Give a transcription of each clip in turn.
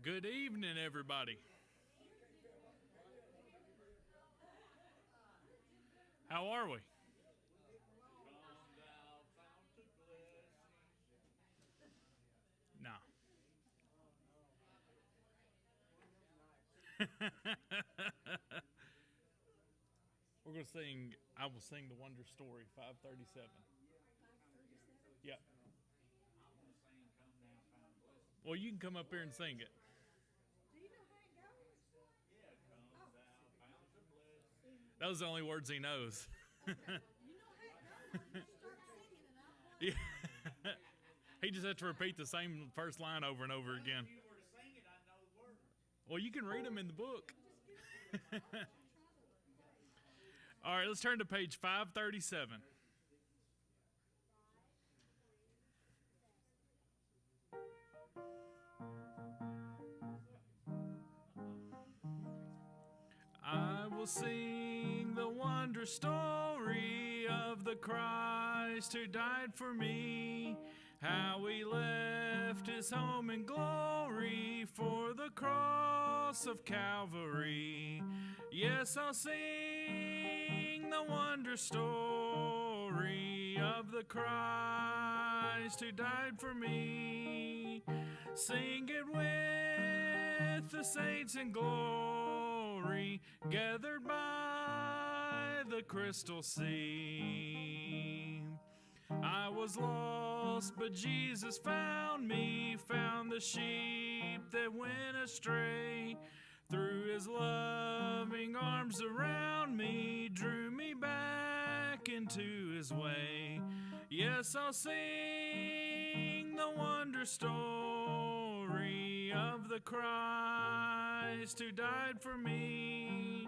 Good evening, everybody. How are we? No. We're going to sing, I will sing the Wonder Story, 537. Yep. Well, you can come up here and sing it. Those are the only words he knows. Yeah. He just had to repeat the same first line over and over again. Well, you can read them in the book. All right, let's turn to page 537. I will sing the wonder story of the Christ who died for me. How he left his home in glory for the cross of Calvary. Yes, I'll sing the wonder story of the Christ who died for me. Sing it with the saints in glory, gathered by the crystal sea. I was lost, but Jesus found me, found the sheep that went astray. Threw his loving arms around me, drew me back into his way. Yes, I'll sing the wonder story of the Christ who died for me.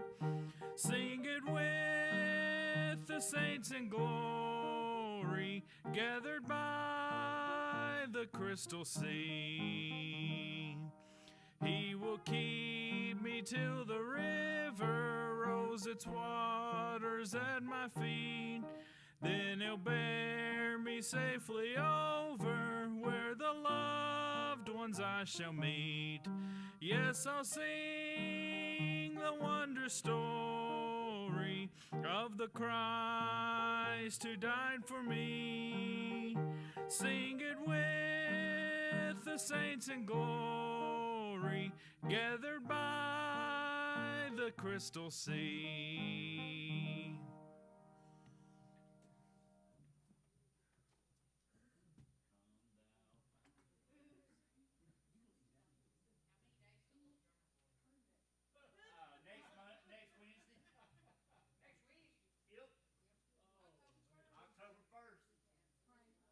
Sing it with the saints in glory, gathered by the crystal sea. He will keep me till the river rolls its waters at my feet. Then he'll bear me safely over where the loved ones I shall meet. Yes, I'll sing the wonder story of the Christ who died for me. Sing it with the saints in glory, gathered by the crystal sea. Next Wednesday. Next week? Yep. October 1st.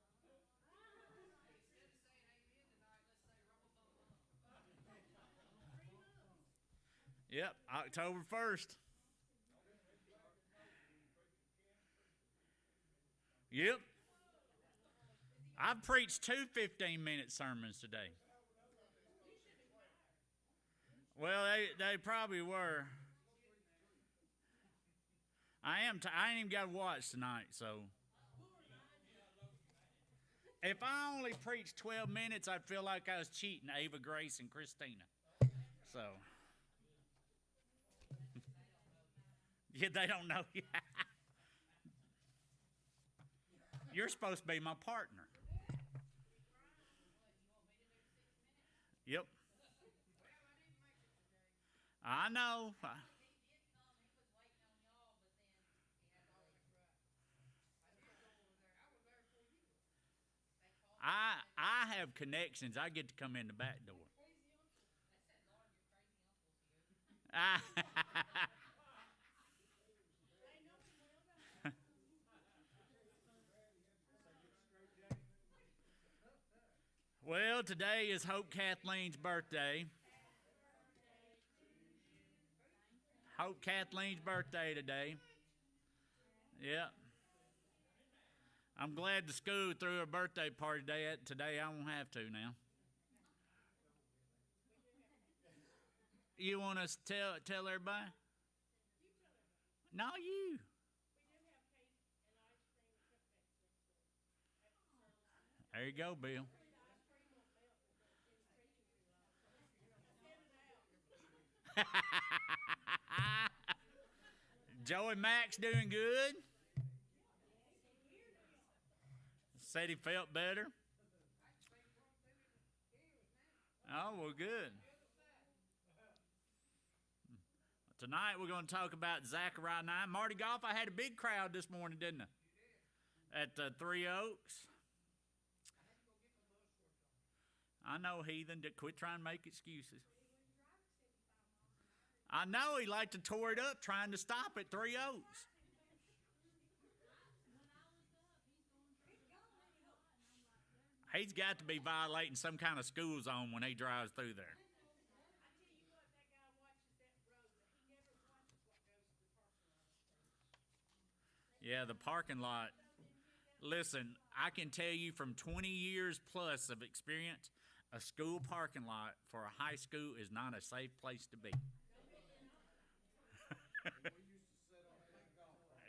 Instead of saying amen tonight, let's say rumble bum. Yep, October 1st. Yep. I've preached two 15-minute sermons today. Well, they probably were. I ain't even got to watch tonight, so. If I only preached 12 minutes, I'd feel like I was cheating Ava, Grace, and Christina. So. Yeah, they don't know. You're supposed to be my partner. Yep. I know. I have connections. I get to come in the back door. Well, today is Hope Kathleen's birthday. Hope Kathleen's birthday today. Yeah. I'm glad the school threw a birthday party today. I won't have to now. You want us to tell everybody? No, you. There you go, Bill. Joey Mack's doing good. Said he felt better. Oh, well, good. Tonight we're going to talk about Zechariah 9. Marty Goff, I had a big crowd this morning, didn't I? At Three Oaks. I know, heathen, quit trying to make excuses. I know he liked to tore it up trying to stop at Three Oaks. He's got to be violating some kind of school zone when he drives through there. Yeah, the parking lot. Listen, I can tell you from 20 years plus of experience, a school parking lot for a high school is not a safe place to be.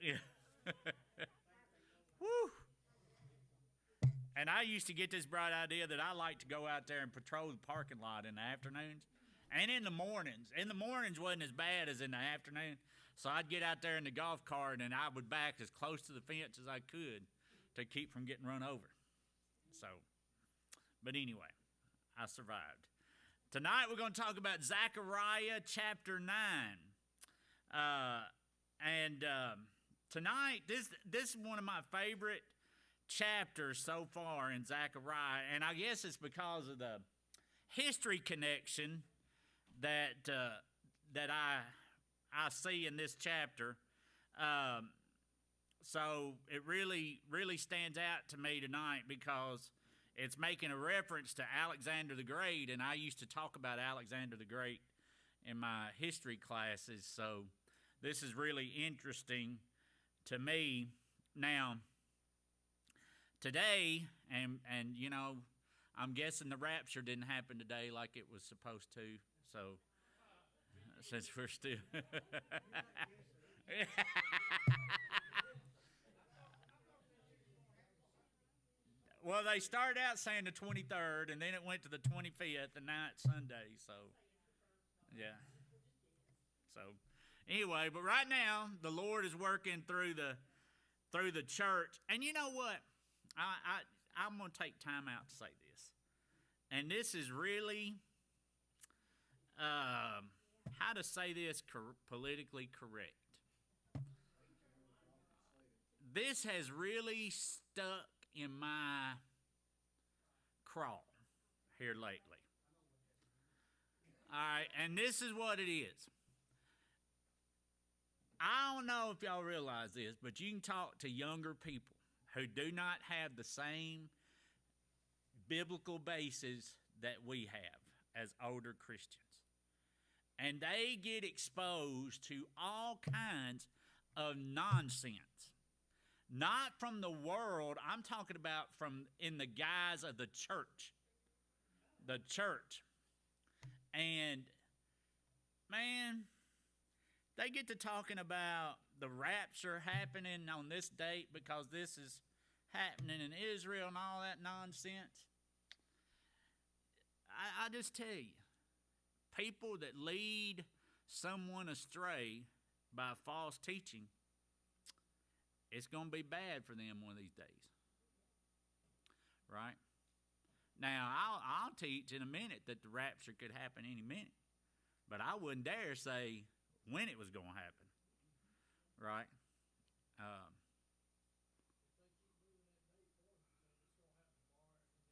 Yeah. Woo. And I used to get this bright idea that I like to go out there and patrol the parking lot in the afternoons and in the mornings. In the mornings wasn't as bad as in the afternoon. So I'd get out there in the golf cart and I would back as close to the fence as I could to keep from getting run over. So, but anyway, I survived. Tonight we're going to talk about Zechariah chapter 9. Tonight, this is one of my favorite chapters so far in Zechariah, and I guess it's because of the history connection that I see in this chapter. So it really stands out to me tonight because it's making a reference to Alexander the Great, and I used to talk about Alexander the Great in my history classes, so this is really interesting to me. Now, today, and you know, I'm guessing the rapture didn't happen today like it was supposed to, so since we're still... Well, they started out saying the 23rd, and then it went to the 25th, and now it's Sunday, so, yeah. So, anyway, but right now, the Lord is working through the church, and you know what? I'm going to take time out to say this, and this is really, how to say this politically correct. This has really stuck in my craw here lately. All right, and this is what it is. I don't know if y'all realize this, but you can talk to younger people who do not have the same biblical basis that we have as older Christians. And they get exposed to all kinds of nonsense. Not from the world, I'm talking about from in the guise of the church. The church. And, man, they get to talking about the rapture happening on this date because this is happening in Israel and all that nonsense. I just tell you, people that lead someone astray by false teaching, it's going to be bad for them one of these days. Right? Now, I'll teach in a minute that the rapture could happen any minute. But I wouldn't dare say when it was going to happen. Right?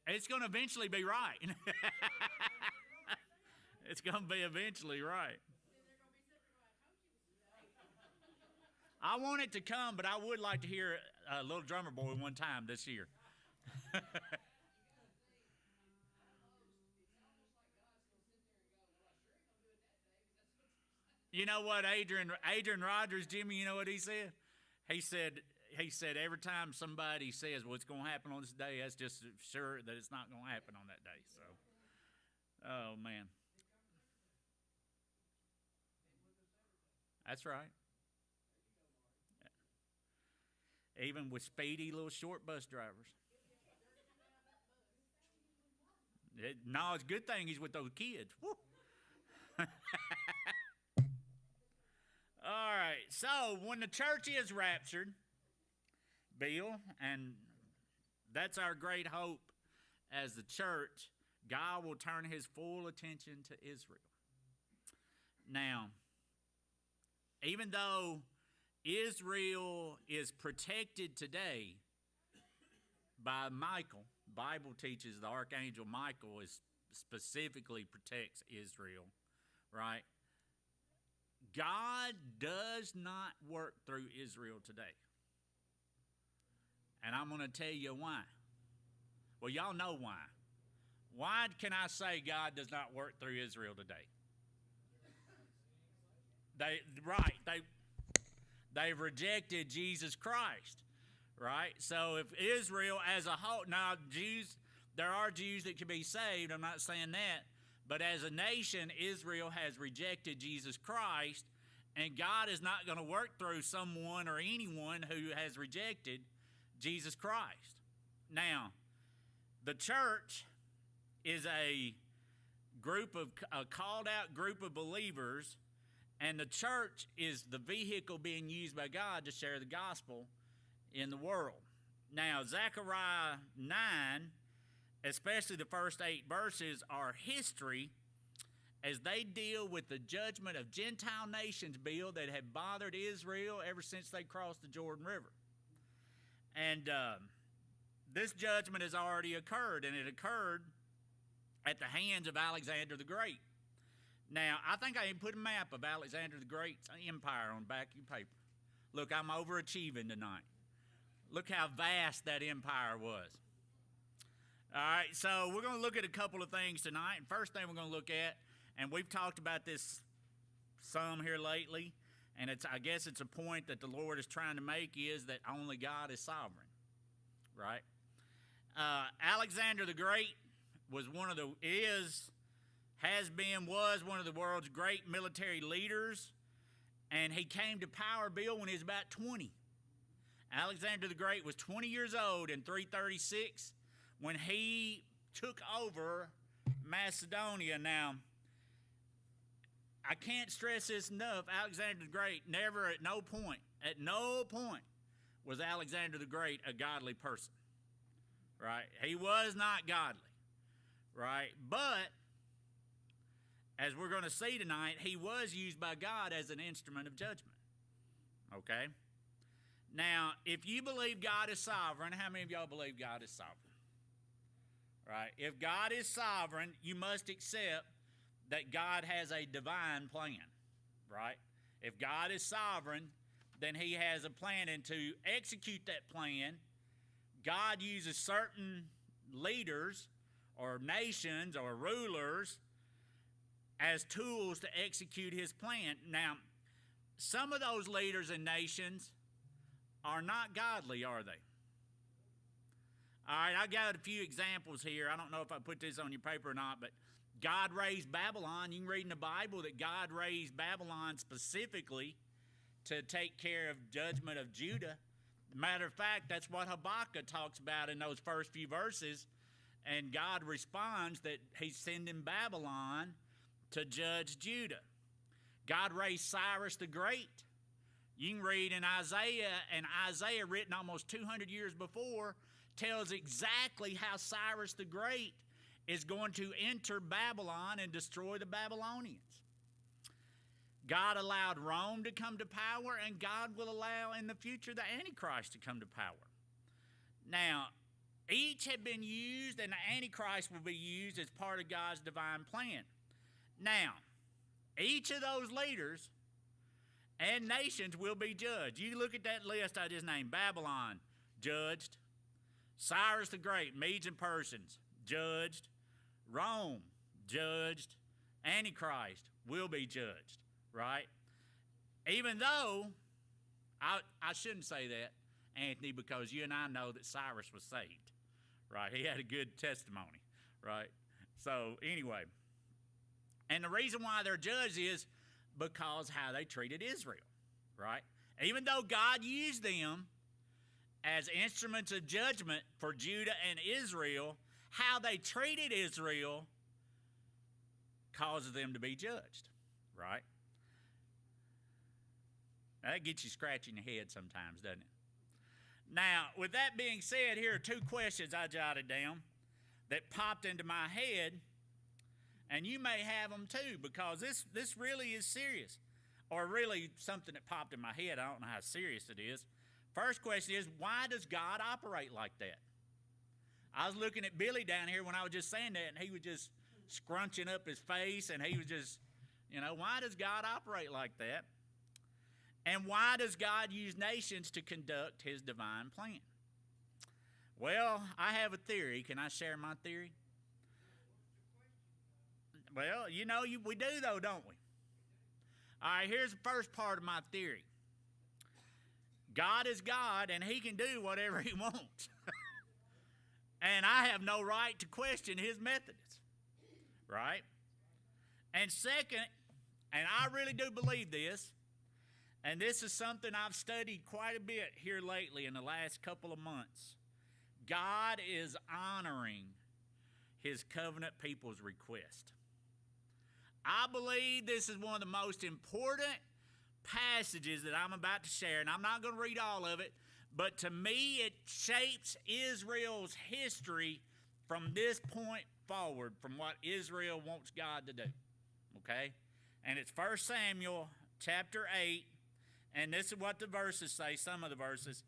It's going to eventually be right. It's going to be eventually right. I want it to come, but I would like to hear Little Drummer Boy one time this year. You know what, Adrian Rogers, Jimmy, you know what he said? He said every time somebody says, well, it's going to happen on this day, that's just sure that it's not going to happen on that day. So, oh, man. That's right. Even with speedy little short bus drivers. No, it's a good thing he's with those kids. Woo. All right. So when the church is raptured, Bill, and that's our great hope as the church, God will turn his full attention to Israel. Now, even though Israel is protected today by Michael, Bible teaches the archangel Michael is specifically protects Israel, right? God does not work through Israel today. And I'm going to tell you why. Well, y'all know why. Why can I say God does not work through Israel today? They've rejected Jesus Christ, right? So if Israel as a whole, now Jews, there are Jews that can be saved, I'm not saying that, but as a nation, Israel has rejected Jesus Christ, and God is not going to work through someone or anyone who has rejected Jesus Christ. Now, the church is a called out group of believers, and the church is the vehicle being used by God to share the gospel in the world. Now, Zechariah 9, especially the first 8 verses, are history as they deal with the judgment of Gentile nations, Bill, that have bothered Israel ever since they crossed the Jordan River. And this judgment has already occurred, and it occurred at the hands of Alexander the Great. Now, I think I even put a map of Alexander the Great's empire on the back of your paper. Look, I'm overachieving tonight. Look how vast that empire was. All right, so we're going to look at a couple of things tonight. And first thing we're going to look at, and we've talked about this some here lately, and I guess it's a point that the Lord is trying to make, is that only God is sovereign, right? Alexander the Great was one of the world's great military leaders, and he came to power, Bill, when he was about 20. Alexander the Great was 20 years old in 336 when he took over Macedonia. Now, I can't stress this enough. Alexander the Great never, at no point, was Alexander the Great a godly person, right? He was not godly, right? But as we're going to see tonight, he was used by God as an instrument of judgment, okay? Now, if you believe God is sovereign, how many of y'all believe God is sovereign? Right? If God is sovereign, you must accept that God has a divine plan, right? If God is sovereign, then he has a plan, and to execute that plan, God uses certain leaders or nations or rulers as tools to execute his plan. Now, some of those leaders and nations are not godly, are they? All right, I got a few examples here. I don't know if I put this on your paper or not, but God raised Babylon. You can read in the Bible that God raised Babylon specifically to take care of judgment of Judah. Matter of fact, that's what Habakkuk talks about in those first few verses, and God responds that he's sending Babylon to judge Judah. God raised Cyrus the Great. You can read in Isaiah, and Isaiah, written almost 200 years before, tells exactly how Cyrus the Great is going to enter Babylon and destroy the Babylonians. God allowed Rome to come to power, and God will allow in the future the Antichrist to come to power. Now, each have been used, and the Antichrist will be used as part of God's divine plan. Now, each of those leaders and nations will be judged. You look at that list I just named. Babylon, judged. Cyrus the Great, Medes and Persians, judged. Rome, judged. Antichrist will be judged, right? Even though, I shouldn't say that, Anthony, because you and I know that Cyrus was saved, right? He had a good testimony, right? So, anyway, and the reason why they're judged is because how they treated Israel, right? Even though God used them as instruments of judgment for Judah and Israel, how they treated Israel causes them to be judged, right? That gets you scratching your head sometimes, doesn't it? Now, with that being said, here are two questions I jotted down that popped into my head, and you may have them too, because this really is serious, or really something that popped in my head. I don't know how serious it is. First question is, why does God operate like that? I was looking at Billy down here when I was just saying that, and he was just scrunching up his face, and he was just, why does God operate like that? And why does God use nations to conduct his divine plan? Well, I have a theory. Can I share my theory? Well, we do though, don't we? All right, here's the first part of my theory. God is God, and he can do whatever he wants. And I have no right to question his methods, right? And second, and I really do believe this, and this is something I've studied quite a bit here lately in the last couple of months. God is honoring his covenant people's request. I believe this is one of the most important passages that I'm about to share, and I'm not going to read all of it, but to me it shapes Israel's history from this point forward, from what Israel wants God to do. Okay? And it's 1 Samuel chapter 8, and this is what the verses say, some of the verses.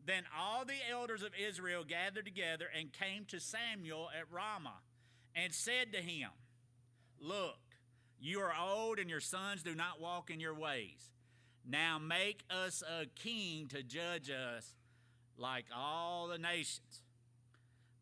Then all the elders of Israel gathered together and came to Samuel at Ramah and said to him, Look, you are old and your sons do not walk in your ways. Now make us a king to judge us like all the nations.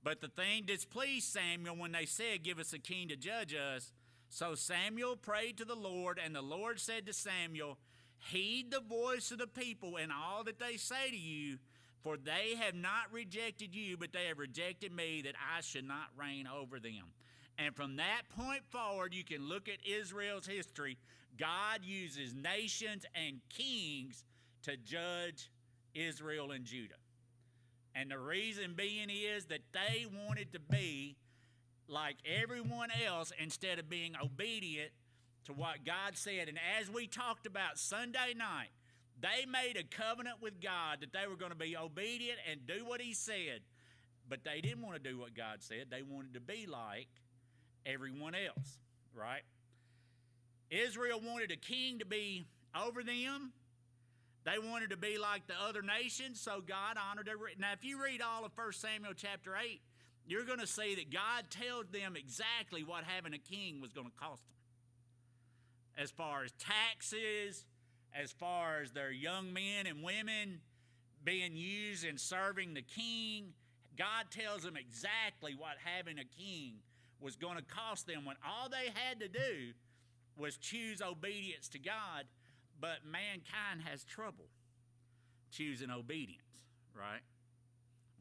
But the thing displeased Samuel when they said, Give us a king to judge us. So Samuel prayed to the Lord, and the Lord said to Samuel, Heed the voice of the people and all that they say to you, for they have not rejected you, but they have rejected me, that I should not reign over them. And from that point forward, you can look at Israel's history. God uses nations and kings to judge Israel and Judah. And the reason being is that they wanted to be like everyone else instead of being obedient to what God said. And as we talked about Sunday night, they made a covenant with God that they were going to be obedient and do what he said. But they didn't want to do what God said. They wanted to be like everyone else, right? Israel wanted a king to be over them. They wanted to be like the other nations, so God honored their... Now, if you read all of 1 Samuel chapter 8, you're going to see that God tells them exactly what having a king was going to cost them. As far as taxes, as far as their young men and women being used in serving the king, God tells them exactly what having a king was going to cost them, when all they had to do was choose obedience to God. But mankind has trouble choosing obedience, right?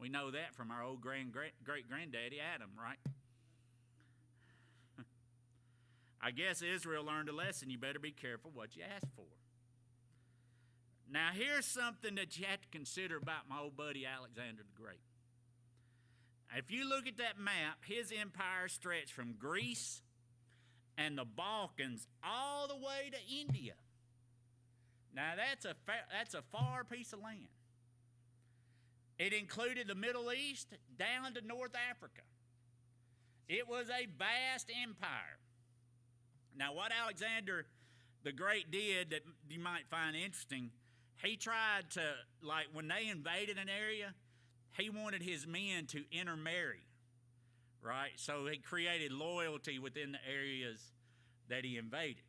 We know that from our old great-granddaddy Adam, right? I guess Israel learned a lesson. You better be careful what you ask for. Now, here's something that you have to consider about my old buddy Alexander the Great. If you look at that map, his empire stretched from Greece and the Balkans all the way to India. Now, that's a far piece of land. It included the Middle East down to North Africa. It was a vast empire. Now, what Alexander the Great did that you might find interesting, he tried to, like when they invaded an area, he wanted his men to intermarry, right? So he created loyalty within the areas that he invaded,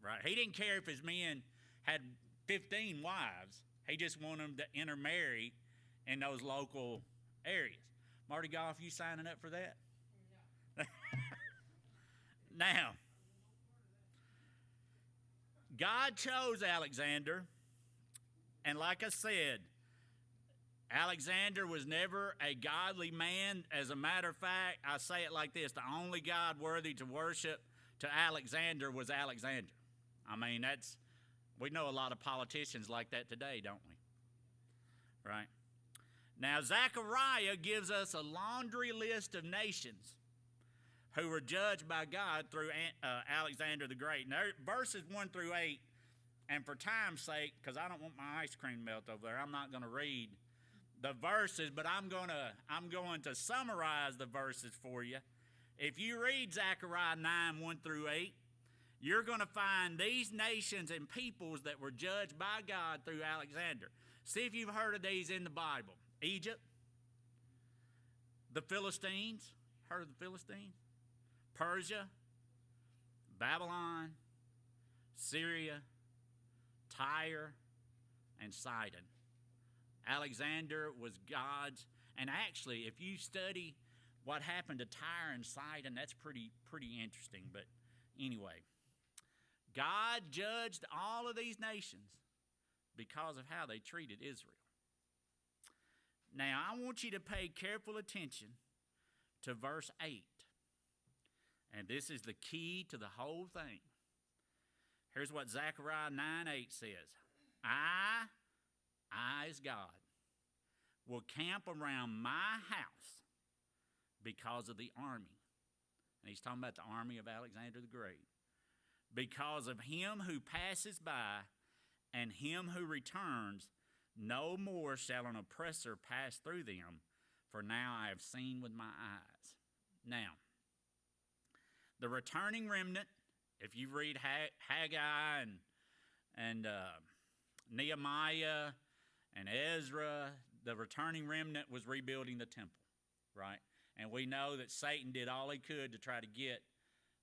right? He didn't care if his men had 15 wives. He just wanted them to intermarry in those local areas. Marty Goff, you signing up for that? Yeah. Now, God chose Alexander, and like I said, Alexander was never a godly man. As a matter of fact, I say it like this: the only God worthy to worship to Alexander was Alexander. I mean, we know a lot of politicians like that today, don't we? Right? Now, Zechariah gives us a laundry list of nations who were judged by God through Alexander the Great. Now, verses 1 through 8 and for time's sake, because I don't want my ice cream to melt over there, I'm not going to read the verses, but I'm going to summarize the verses for you. If you read Zechariah 9, 1 through 8, you're going to find these nations and peoples that were judged by God through Alexander. See if you've heard of these in the Bible. Egypt, the Philistines, heard of the Philistines? Persia, Babylon, Syria, Tyre, and Sidon. Alexander was God's, and actually, if you study what happened to Tyre and Sidon, that's pretty interesting. But anyway, God judged all of these nations because of how they treated Israel. Now, I want you to pay careful attention to verse 8. And this is the key to the whole thing. Here's what Zechariah 9:8 says. I is God, will camp around my house because of the army. And he's talking about the army of Alexander the Great. Because of him who passes by and him who returns, no more shall an oppressor pass through them, for now I have seen with my eyes. Now, the returning remnant, if you read Haggai and Nehemiah and Ezra, the returning remnant was rebuilding the temple, right? And we know that Satan did all he could to try to get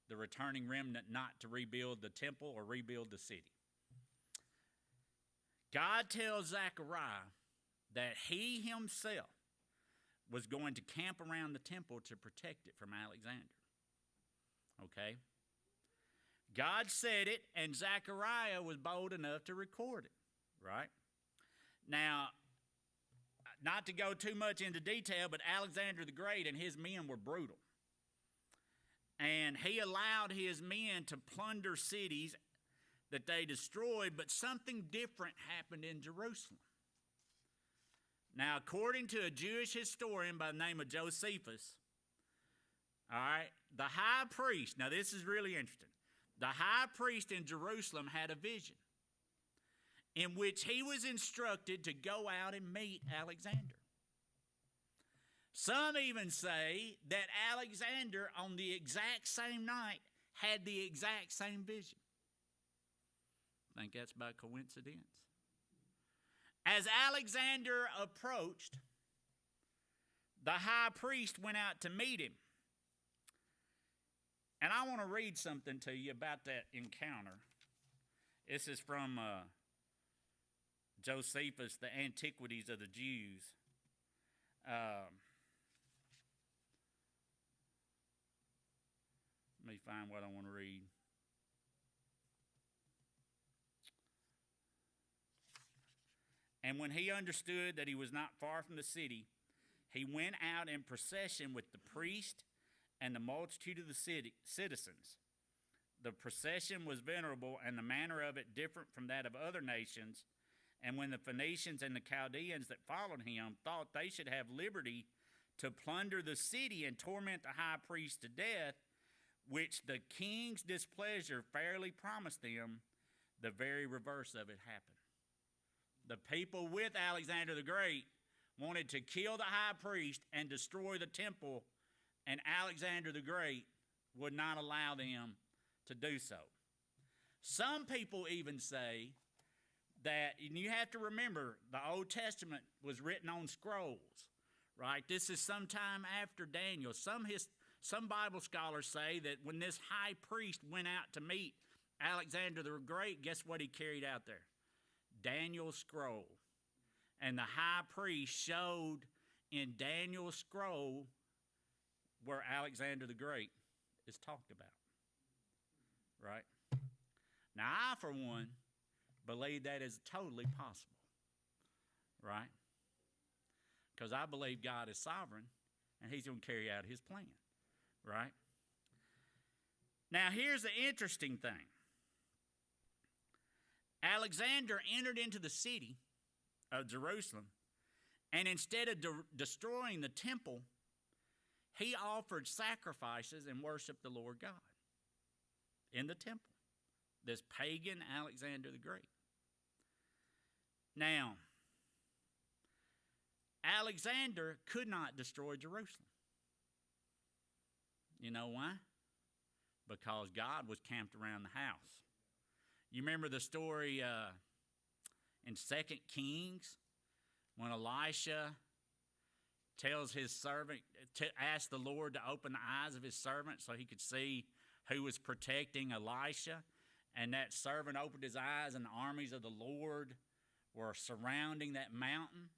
the returning remnant not to rebuild the temple or rebuild the city. God tells Zechariah that he himself was going to camp around the temple to protect it from Alexander. Okay? God said it, and Zechariah was bold enough to record it, right? Now, not to go too much into detail, but Alexander the Great and his men were brutal. And he allowed his men to plunder cities that they destroyed, but something different happened in Jerusalem. Now, according to a Jewish historian by the name of Josephus, all right, the high priest, now this is really interesting. The high priest in Jerusalem had a vision in which he was instructed to go out and meet Alexander. Some even say that Alexander, on the exact same night, had the exact same vision. Think that's by coincidence? As Alexander approached, the high priest went out to meet him. And I want to read something to you about that encounter. This is from Josephus, The Antiquities of the Jews. Let me find what I want to read. And when he understood that he was not far from the city, he went out in procession with the priest and the multitude of the citizens. The procession was venerable, and the manner of it different from that of other nations. And when the Phoenicians and the Chaldeans that followed him thought they should have liberty to plunder the city and torment the high priest to death, which the king's displeasure fairly promised them, the very reverse of it happened. The people with Alexander the Great wanted to kill the high priest and destroy the temple, and Alexander the Great would not allow them to do so. Some people even say that, and you have to remember, the Old Testament was written on scrolls, right? This is sometime after Daniel. Some Bible scholars say that when this high priest went out to meet Alexander the Great, guess what he carried out there? Daniel's scroll. And the high priest showed in Daniel's scroll where Alexander the Great is talked about. Right? Now, I, for one, believe that is totally possible. Right? Because I believe God is sovereign and he's going to carry out his plan. Right? Now, here's the interesting thing. Alexander entered into the city of Jerusalem, and instead of destroying the temple, he offered sacrifices and worshiped the Lord God in the temple. this pagan Alexander the Great. Now, Alexander could not destroy Jerusalem. You know why? Because God was camped around the house. You remember the story in 2 Kings when Elisha tells his servant to ask the Lord to open the eyes of his servant so he could see who was protecting Elisha. And that servant opened his eyes and the armies of the Lord were surrounding that mountain.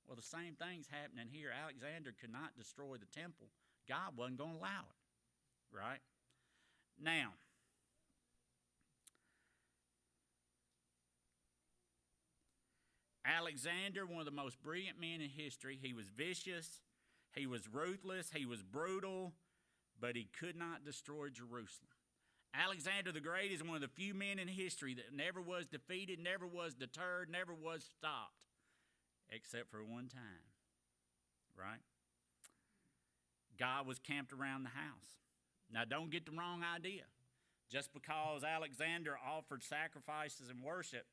Well, the same thing's happening here. Alexander could not destroy the temple. God wasn't going to allow it, right? Now, Alexander, one of the most brilliant men in history, he was vicious, he was ruthless, he was brutal, but he could not destroy Jerusalem. Alexander the Great is one of the few men in history that never was defeated, never was deterred, never was stopped, except for one time, right? God was camped around the house. Now, don't get the wrong idea. Just because Alexander offered sacrifices and worship,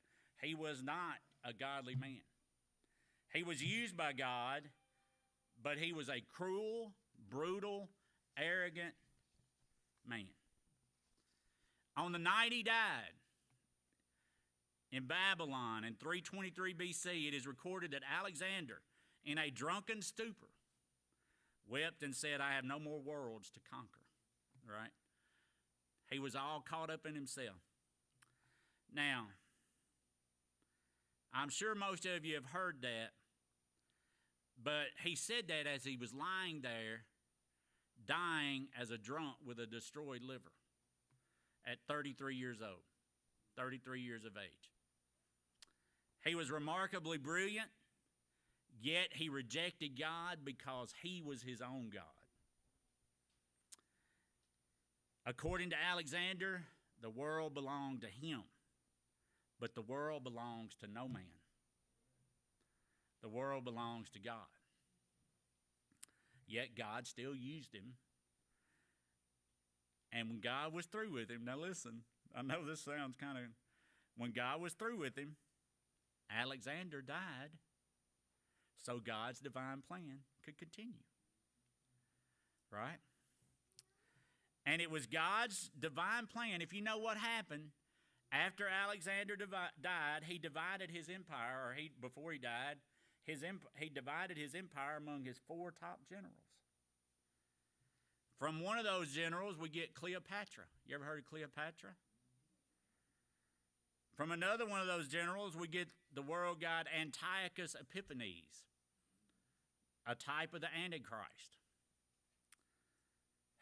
he was not a godly man. He was used by God, but he was a cruel, brutal, arrogant man. On the night he died in Babylon in 323 BC, it is recorded that Alexander, in a drunken stupor, wept and said, "I have no more worlds to conquer." Right? He was all caught up in himself. Now, I'm sure most of you have heard that, but he said that as he was lying there, dying as a drunk with a destroyed liver at 33 years old, 33 years of age. He was remarkably brilliant, yet he rejected God because he was his own God. According to Alexander, the world belonged to him, but the world belongs to no man. The world belongs to God. Yet God still used him. And when God was through with him, now listen, I know this sounds kind of, when God was through with him, Alexander died so God's divine plan could continue. Right? And it was God's divine plan. If you know what happened, after Alexander died, he divided his empire, or before he died, he divided his empire among his 4 top generals. From one of those generals, we get Cleopatra. You ever heard of Cleopatra? From another one of those generals, we get the world god Antiochus Epiphanes, a type of the Antichrist,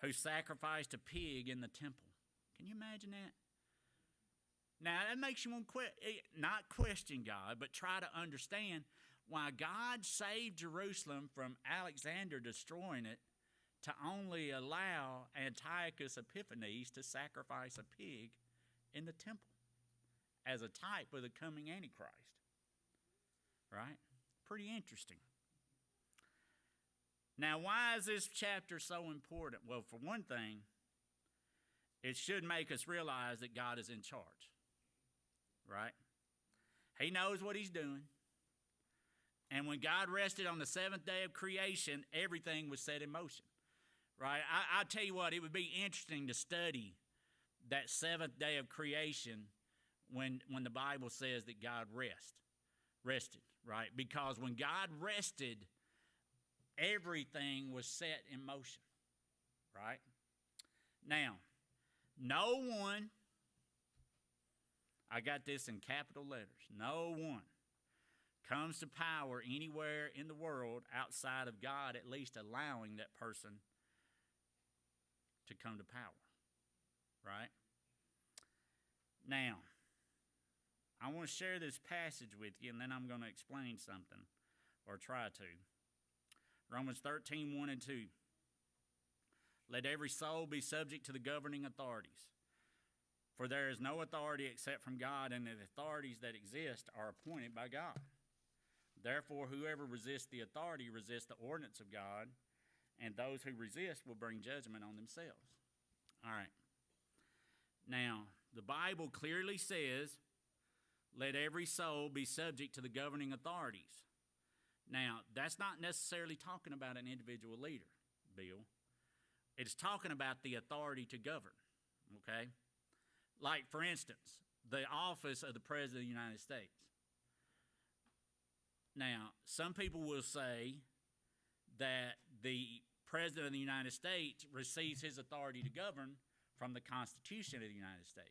who sacrificed a pig in the temple. Can you imagine that? Now, that makes you want to not question God, but try to understand why God saved Jerusalem from Alexander destroying it to only allow Antiochus Epiphanes to sacrifice a pig in the temple as a type of the coming Antichrist. Right? Pretty interesting. Now, why is this chapter so important? Well, for one thing, it should make us realize that God is in charge. Right? He knows what he's doing. And when God rested on the 7th day of creation, everything was set in motion. Right? I'll tell you what, it would be interesting to study that 7th day of creation when the Bible says that God rested, right? Because when God rested, everything was set in motion, right? Now, no one, I got this in capital letters, no one comes to power anywhere in the world outside of God at least allowing that person to come to power, right? Now, I want to share this passage with you, and then I'm going to explain something, or try to. Romans 13, 1 and 2. Let every soul be subject to the governing authorities, for there is no authority except from God, and the authorities that exist are appointed by God. Therefore, whoever resists the authority resists the ordinance of God, and those who resist will bring judgment on themselves. All right. Now, The Bible clearly says, let every soul be subject to the governing authorities. Now, that's not necessarily talking about an individual leader, Bill. It's talking about the authority to govern, okay? Like, for instance, the office of the President of the United States. Now, some people will say that the President of the United States receives his authority to govern from the Constitution of the United States.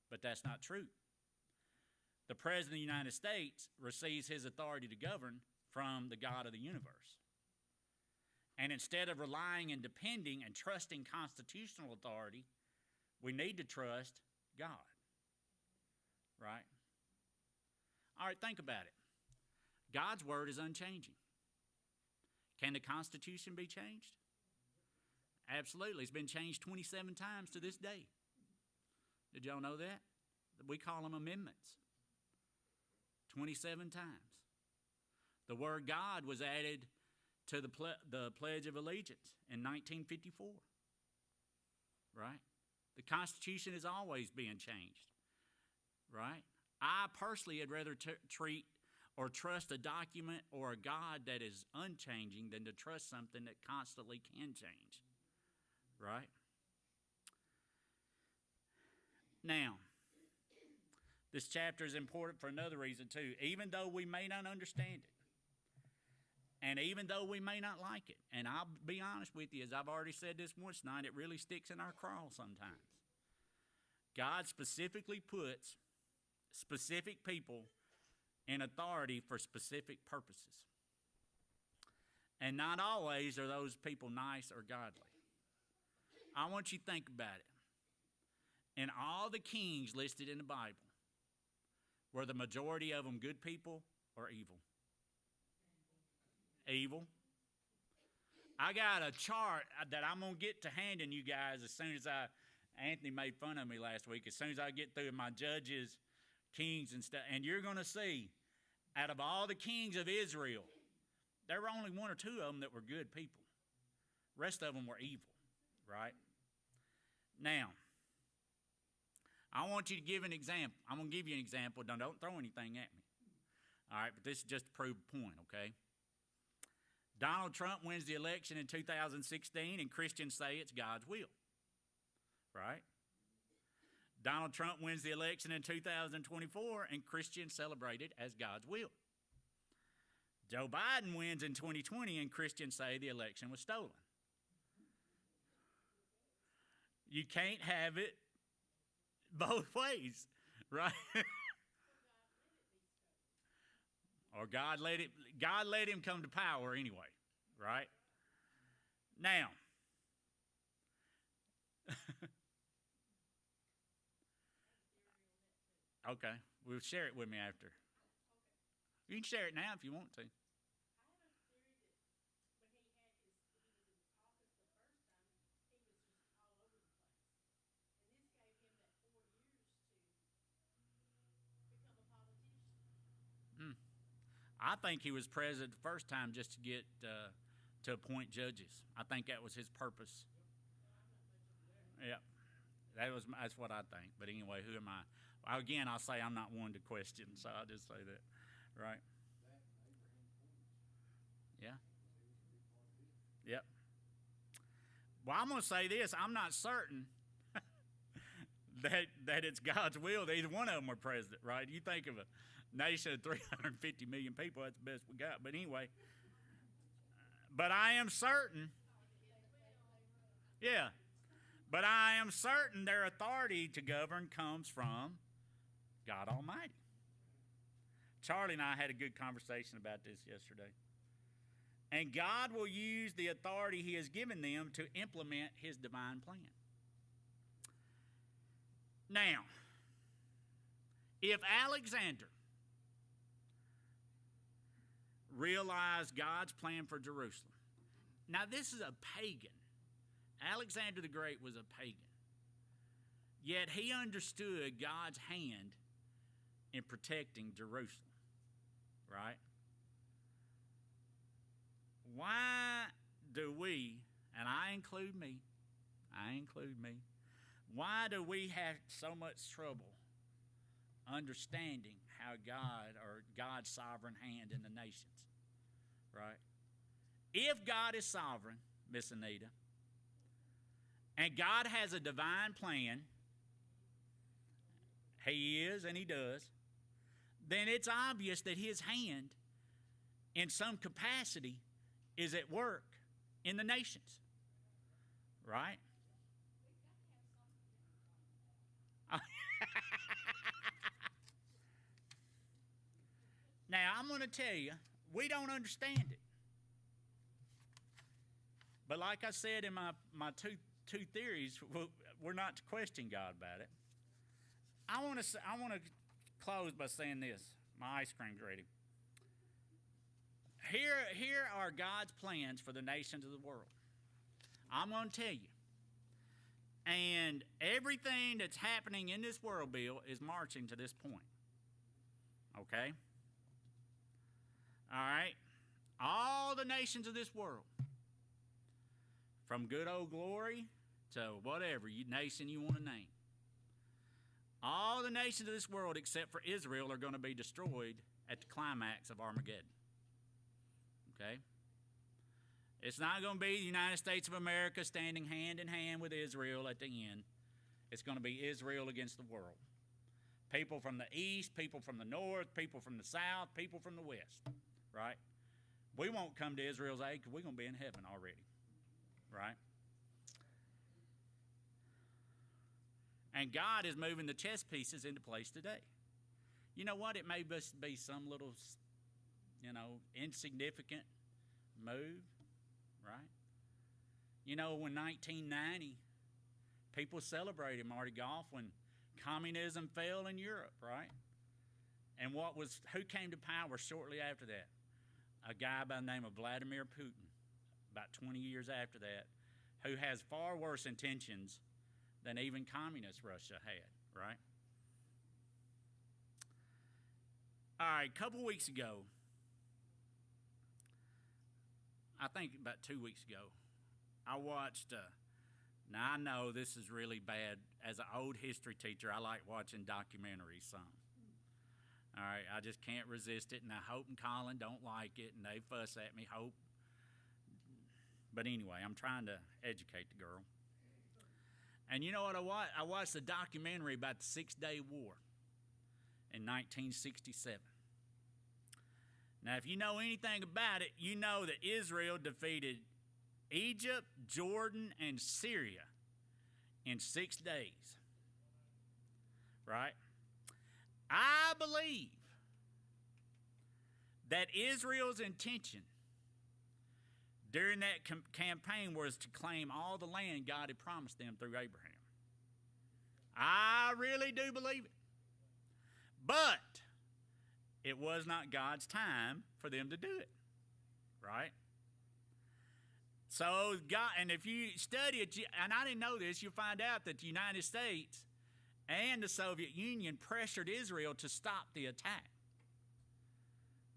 But that's not true. The President of the United States receives his authority to govern from the God of the universe. And instead of relying and depending and trusting constitutional authority, we need to trust God. Right? All right, think about it. God's word is unchanging. Can the Constitution be changed? Absolutely. It's been changed 27 times to this day. Did y'all know that? We call them amendments. 27 times. The word God was added to the Pledge of Allegiance in 1954. Right? The Constitution is always being changed. Right? I personally would rather treat or trust a document or a God that is unchanging than to trust something that constantly can change. Right? Now, this chapter is important for another reason too. Even though we may not understand it, and even though we may not like it, and I'll be honest with you, as I've already said this once tonight, it really sticks in our craw sometimes. God specifically puts specific people in authority for specific purposes. And not always are those people nice or godly. I want you to think about it. In all the kings listed in the Bible, were the majority of them good people or evil? Evil. I got a chart that I'm going to get to handing you guys as soon as Anthony made fun of me last week, as soon as I get through my judges, kings and stuff, and you're going to see, out of all the kings of Israel, there were only one or two of them that were good people. The rest of them were evil, right? Now, I want you to give an example. I'm going to give you an example. Don't throw anything at me. All right, but this is just to prove a point, okay? Donald Trump wins the election in 2016, and Christians say it's God's will, right? Donald Trump wins the election in 2024, and Christians celebrate it as God's will. Joe Biden wins in 2020, and Christians say the election was stolen. You can't have it both ways, right? Or God let him come to power anyway, right? Now, okay, we'll share it with me after. You can share it now if you want to. I think he was president the first time just to get to appoint judges. I think that was his purpose. Yeah, that's what I think. But anyway, who am I? Again, I'll say I'm not one to question, so I'll just say that, right? Yeah. Yep. Well, I'm going to say this. I'm not certain that it's God's will that either one of them were president, right? You think of a nation of 350 million people, that's the best we got. But anyway, but I am certain, yeah, but I am certain their authority to govern comes from God Almighty. Charlie and I had a good conversation about this yesterday. And God will use the authority he has given them to implement his divine plan. Now, if Alexander realized God's plan for Jerusalem. Now, this is a pagan. Alexander the Great was a pagan. Yet he understood God's hand in protecting Jerusalem, right? Why do we, and I include me, Why do we have so much trouble understanding how God or God's sovereign hand in the nations? Right? If God is sovereign, Miss Anita, and God has a divine plan, He is and He does, then it's obvious that His hand in some capacity is at work in the nations. Right? Now, I'm going to tell you, we don't understand it. But like I said in my two theories, we're not to question God about it. I want to close by saying this. My ice cream's ready. Here are God's plans for the nations of the world. I'm going to tell you. And everything that's happening in this world, Bill, is marching to this point. Okay? All right? All the nations of this world, from good old glory to whatever nation you want to name, all the nations of this world except for Israel are going to be destroyed at the climax of Armageddon. Okay? It's not going to be the United States of America standing hand in hand with Israel at the end. It's going to be Israel against the world. People from the east, people from the north, people from the south, people from the west. Right? We won't come to Israel's aid because we're going to be in heaven already. Right? And God is moving the chess pieces into place today. You know what? It may just be some little, insignificant move. Right? You know, when 1990, people celebrated, Marty Goff, when communism fell in Europe, right? And who came to power shortly after that? A guy by the name of Vladimir Putin, about 20 years after that, who has far worse intentions than even communist Russia had, right? All right, a couple weeks ago, I think about 2 weeks ago, I watched, now I know this is really bad. As an old history teacher, I like watching documentaries some. All right, I just can't resist it, and I Hope and Colin don't like it, and they fuss at me, Hope. But anyway, I'm trying to educate the girl. And you know what I watched? I watched a documentary about the Six-Day War in 1967. Now, if you know anything about it, you know that Israel defeated Egypt, Jordan, and Syria in 6 days. Right? I believe that Israel's intention during that campaign was to claim all the land God had promised them through Abraham. I really do believe it. But it was not God's time for them to do it. Right? So God, and if you study it, and I didn't know this, you'll find out that the United States and the Soviet Union pressured Israel to stop the attack.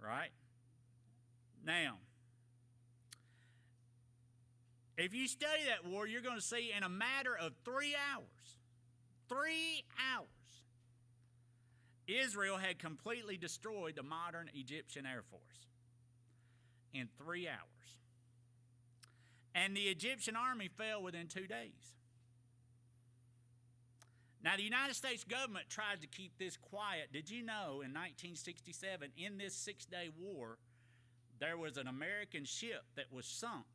Right? Now, if you study that war, you're going to see in a matter of 3 hours, Israel had completely destroyed the modern Egyptian Air Force in 3 hours. And the Egyptian army fell within 2 days. Now, the United States government tried to keep this quiet. Did you know in 1967, in this 6-day war, there was an American ship that was sunk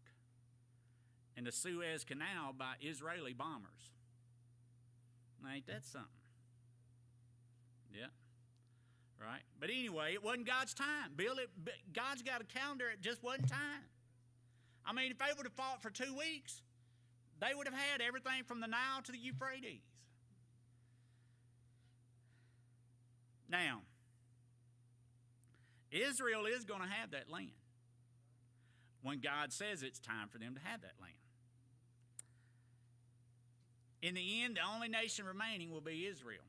in the Suez Canal by Israeli bombers? Now, ain't that something? Yeah. Right? But anyway, it wasn't God's time. Bill, God's got a calendar, it just wasn't time. I mean, if they would have fought for 2 weeks, they would have had everything from the Nile to the Euphrates. Now, Israel is going to have that land when God says it's time for them to have that land. In the end, the only nation remaining will be Israel.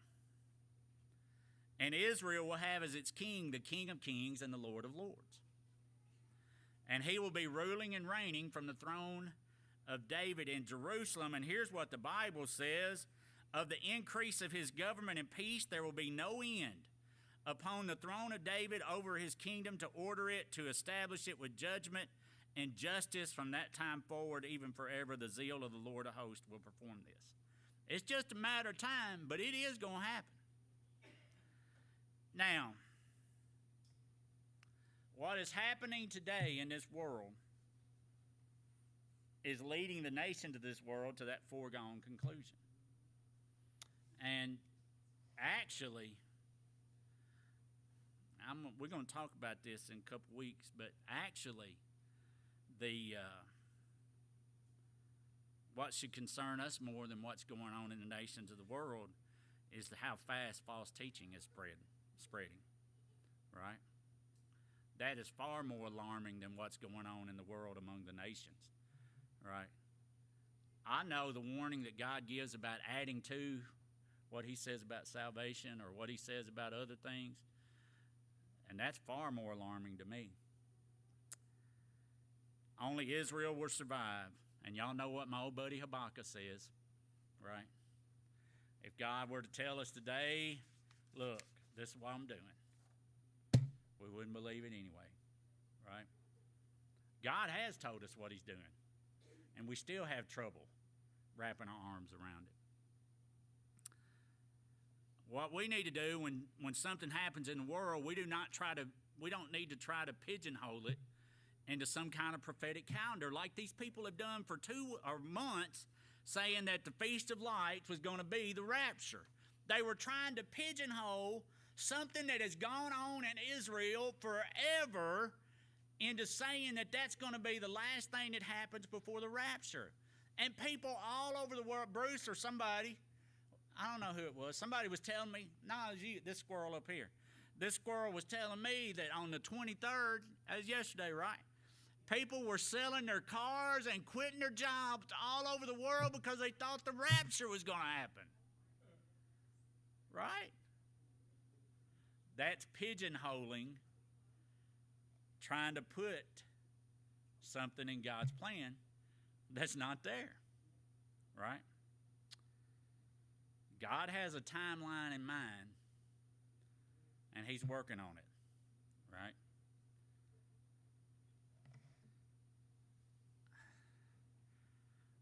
And Israel will have as its king the King of Kings and the Lord of Lords. And he will be ruling and reigning from the throne of David in Jerusalem. And here's what the Bible says. Of the increase of his government and peace there will be no end upon the throne of David over his kingdom, to order it, to establish it with judgment and justice from that time forward, even forever. The zeal of the Lord of hosts will perform this. It's just a matter of time, but it is going to happen. Now, what is happening today in this world is leading the nations of this world to that foregone conclusion. And actually, we're going to talk about this in a couple weeks, but actually, what should concern us more than what's going on in the nations of the world is how fast false teaching is spreading, right? That is far more alarming than what's going on in the world among the nations, right? I know the warning that God gives about adding to what he says about salvation or what he says about other things, and that's far more alarming to me. Only Israel will survive. And y'all know what my old buddy Habakkuk says, right? If God were to tell us today, look, this is what I'm doing, we wouldn't believe it anyway, right? God has told us what he's doing, and we still have trouble wrapping our arms around it. What we need to do when something happens in the world, we don't need to try to pigeonhole it into some kind of prophetic calendar like these people have done for 2 months, saying that the Feast of Lights was going to be the rapture. They were trying to pigeonhole something that has gone on in Israel forever into saying that that's going to be the last thing that happens before the rapture. And people all over the world, Bruce or somebody, I don't know who it was, somebody was telling me, no, it was you, this squirrel up here. This squirrel was telling me that on the 23rd, that was yesterday, right? People were selling their cars and quitting their jobs all over the world because they thought the rapture was going to happen. Right? That's pigeonholing, trying to put something in God's plan that's not there. Right? God has a timeline in mind, and he's working on it. Right?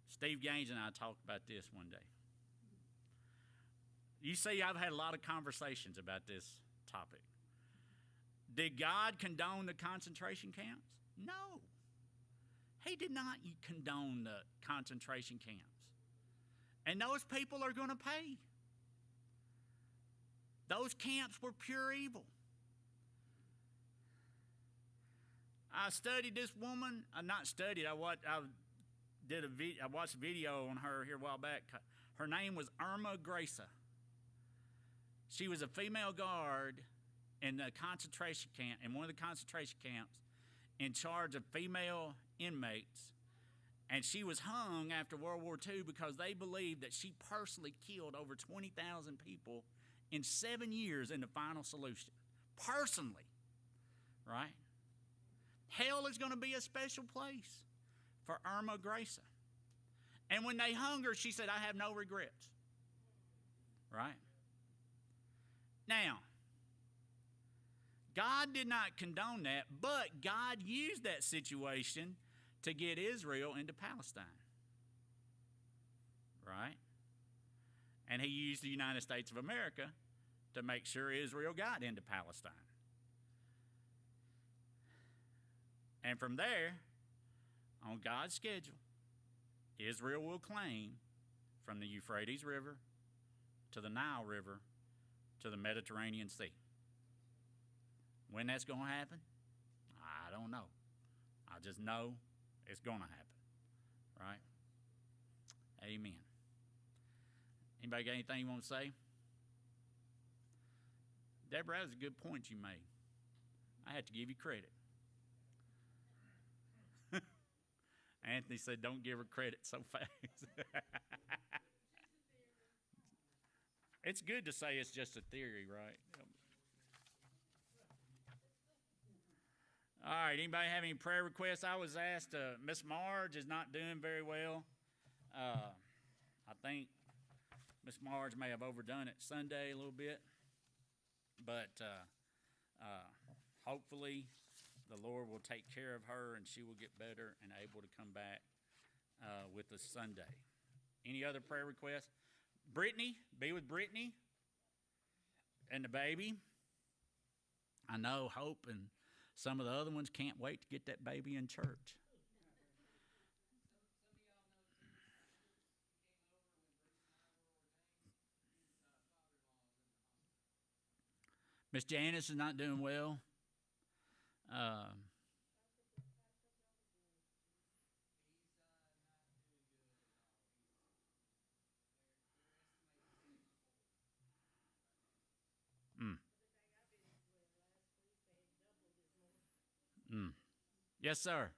Steve Gaines and I talked about this one day. You see, I've had a lot of conversations about this topic. Did God condone the concentration camps? No. He did not condone the concentration camps. And those people are going to pay. Those camps were pure evil. I studied this woman. I watched a video on her here a while back. Her name was Irma Gracia. She was a female guard in the concentration camp, in one of the concentration camps, in charge of female inmates. And she was hung after World War II because they believed that she personally killed over 20,000 people in 7 years in the final solution. Personally, right? Hell is going to be a special place for Irma Gracia. And when they hung her, she said, I have no regrets. Right? Now, God did not condone that, but God used that situation to get Israel into Palestine. Right? And he used the United States of America to make sure Israel got into Palestine. And from there, on God's schedule, Israel will claim from the Euphrates River to the Nile River to the Mediterranean Sea. When that's going to happen, I don't know. I just know it's going to happen. Right? Amen. Anybody got anything you want to say? Deborah, that was a good point you made. I have to give you credit. Anthony said, don't give her credit so fast. It's good to say it's just a theory, right? All right, anybody have any prayer requests? I was asked, Miss Marge is not doing very well. I think Miss Marge may have overdone it Sunday a little bit, but hopefully the Lord will take care of her and she will get better and able to come back with us Sunday. Any other prayer requests? Brittany, be with Brittany and the baby. I know Hope and some of the other ones can't wait to get that baby in church. Miss Janice is not doing well. Yes, sir.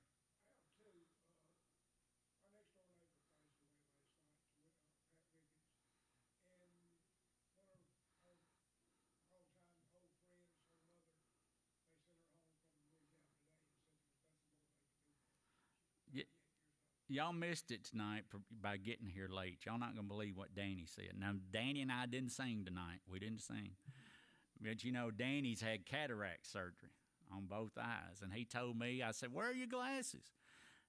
Y'all missed it tonight by getting here late. Y'all not going to believe what Danny said. Now, Danny and I didn't sing tonight. We didn't sing. But, you know, Danny's had cataract surgery on both eyes. And he told me, I said, where are your glasses?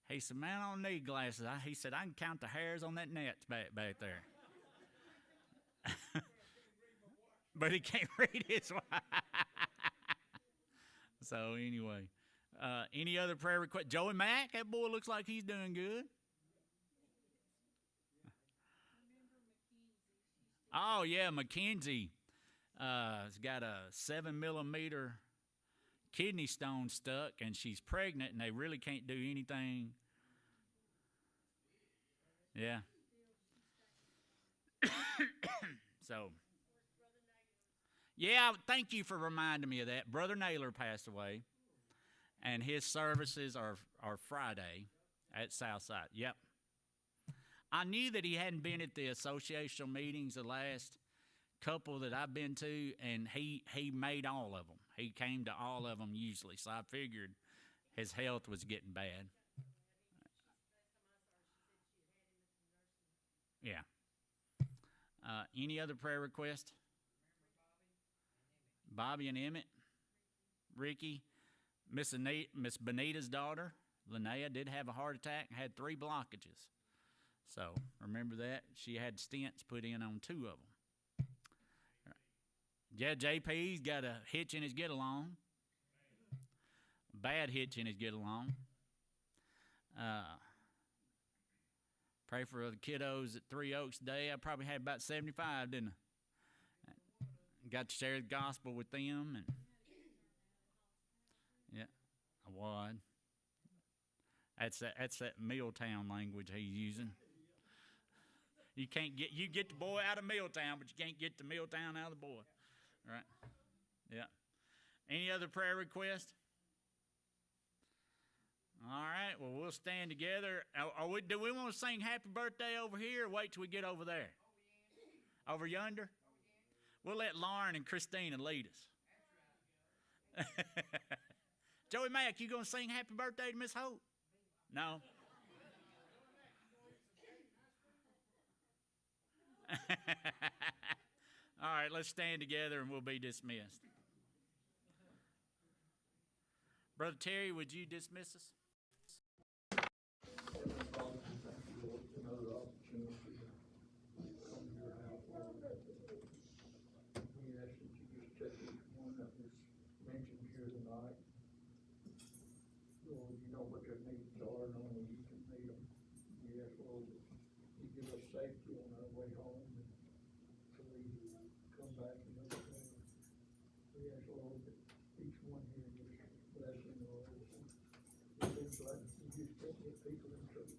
He said, man, I don't need glasses. He said, I can count the hairs on that net back there. But he can't read his watch. So, anyway. Any other prayer request? Joey Mack, that boy looks like he's doing good. Oh, yeah, Mackenzie has got a 7-millimeter kidney stone stuck, and she's pregnant, and they really can't do anything. Yeah. So, yeah, thank you for reminding me of that. Brother Naylor passed away. And his services are Friday at Southside. Yep. I knew that he hadn't been at the associational meetings the last couple that I've been to, and he made all of them. He came to all of them usually, so I figured his health was getting bad. Yeah. Any other prayer request? Bobby and Emmett? Ricky? Miss Benita's daughter, Linnea, did have a heart attack and had 3 blockages. So remember that. She had stents put in on 2 of them. Yeah, JP's got a hitch in his get-along. Bad hitch in his get-along. Pray for the kiddos at Three Oaks today. I probably had about 75, didn't I? Got to share the gospel with them and... Yeah, I would. That's that Milltown language he's using. You get the boy out of Milltown, but you can't get the Milltown out of the boy. All right? Yeah. Any other prayer request? All right. Well, we'll stand together. Do we want to sing Happy Birthday over here, or wait till we get over there? Over yonder? We'll let Lauren and Christina lead us. Joey Mack, you going to sing Happy Birthday to Miss Hope? No? All right, let's stand together and we'll be dismissed. Brother Terry, would you dismiss us? Safety on our way home, and so we come back and everything. We ask, Lord, that each one here just blessing, Lord. It seems like you just can't get people in church.